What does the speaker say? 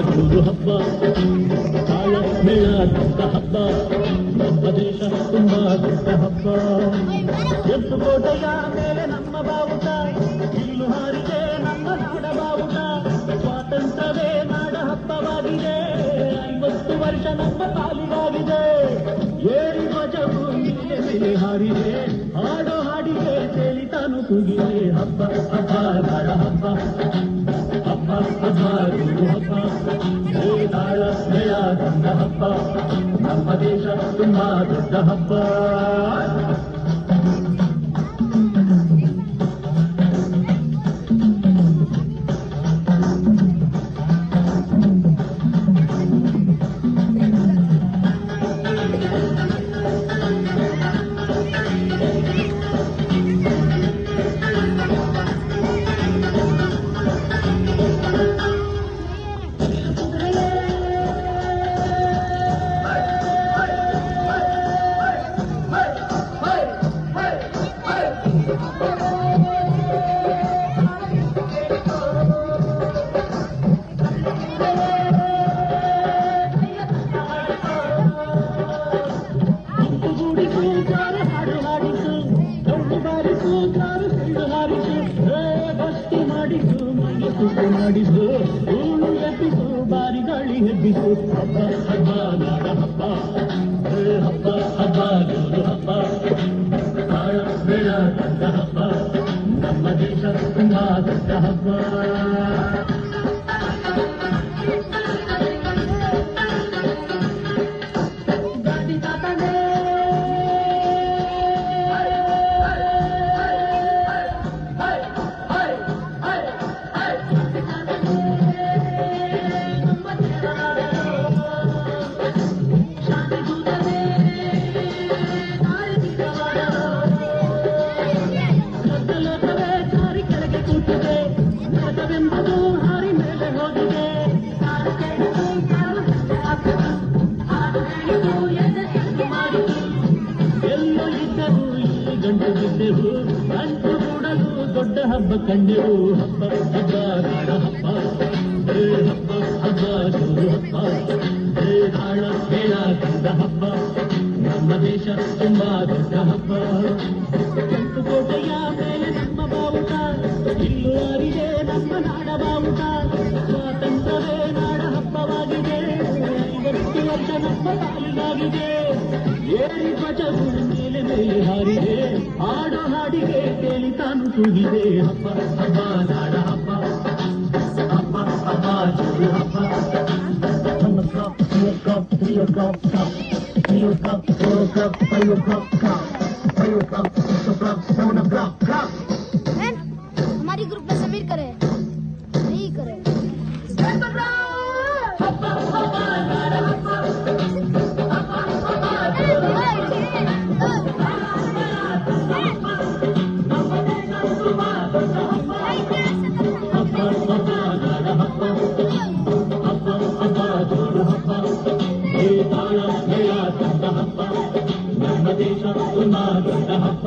ಜೋರು ಹಬ್ಬ ತಾಳ ಮೇಳ ದೊಡ್ಡ ಹಬ್ಬ ನಮ್ಮ ದೇಶ ತುಂಬಾ ದೊಡ್ಡ ಹಬ್ಬ ಎದ್ದು ಕೋಟೆಯ ಮೇಲೆ ನಮ್ಮ ಬಾವುಟ ಇಲ್ಲು ಹಾರಿಗೆ ನಮ್ಮ ನಾಡ ಬಾವುಟ ಸ್ವಾತಂತ್ರ್ಯವೇ ನಾಡ ಹಬ್ಬವಾಗಿದೆ 50 ವರ್ಷ ನಮ್ಮ ಪಾಲಿಗಾಗಿದೆ ಏರಿ ಧ್ವಜವು ಮೇಲೆ ಮೇಲೆ ಹಾರಿದೆ ಹಾಡೋ ಹಾಡಿಗೆ ತೇಲಿ ತಾನು ಕೂಗಿದೆ ಹಬ್ಬ ಹಬ್ಬ ನಾಡ ಹಬ್ಬ ಹಬ್ಬ ಹಬ್ಬ ಜೋರು ಹಬ್ಬ ತಾಳ ಮೇಳ ದೊಡ್ಡ ಹಬ್ಬ ನಮ್ಮ ದೇಶ ತುಂಬಾ ದೊಡ್ಡ ಹಬ್ಬ ಮಾಡಿಸು ಊಳು ಎಬ್ಬಿಸು ಬಾರಿ ಗಾಳಿ ಎಬ್ಬಿಸು ಹಬ್ಬ ಹಬ್ಬ ನಾಡ ಹಬ್ಬ ಹಬ್ಬ ಹಬ್ಬ ಜೋರು ಹಬ್ಬ ತಾಳ ಮೇಳ ದೊಡ್ಡ ಹಬ್ಬ ನಮ್ಮ ದೇಶ ತುಂಬಾ ದೊಡ್ಡ ಹಬ್ಬ ಅಂಟು ಕೂಡಲು ದೊಡ್ಡ ಹಬ್ಬ ಕಂಡೆವು ಹಬ್ಬ ಹಬ್ಬ ನಾಡ ಹಬ್ಬ ಹಬ್ಬ ಹಬ್ಬ ಜೋರು ಹಬ್ಬ ತಾಳ ಮೇಳ ದೊಡ್ಡ ಹಬ್ಬ ನಮ್ಮ ದೇಶ ತುಂಬಾ ದೊಡ್ಡ ಹಬ್ಬ ಕೆಂಪು ಕೋಟೆಯ ಮೇಲೆ ನಮ್ಮ ಬಾವುಟ ಇಲ್ಲು ಅರಿದೆ ನಮ್ಮ ನಾಡ ಬಾವುಟ ಸ್ವಾತಂತ್ರ್ಯವೇ ನಾಡ ಹಬ್ಬವಾಗಿದೆ 50 ವರ್ಷ ನಮ್ಮ ಪಾಲಿಗಾಗಿದೆ ಏರಿ ಧ್ವಜವು ಮೇಲೆ ಮೇಲೆ ಹಾರಿದೆ ಹಾಡೋ ಹಾಡಿಗೆ ಕೇಳಿ ತಾನು ಕೂಗಿದೆ ಹಬ್ಬ ಹಬ್ಬ ನಾಡ ಹಬ್ಬ ಹಬ್ಬ ಹಬ್ಬ ಜೋರು ಹಬ್ಬ हमारी ग्रुप में समीर करे नहीं करे ನಮ್ಮ ದೇಶ ತುಂಬಾ ದೊಡ್ಡ ಹಬ್ಬ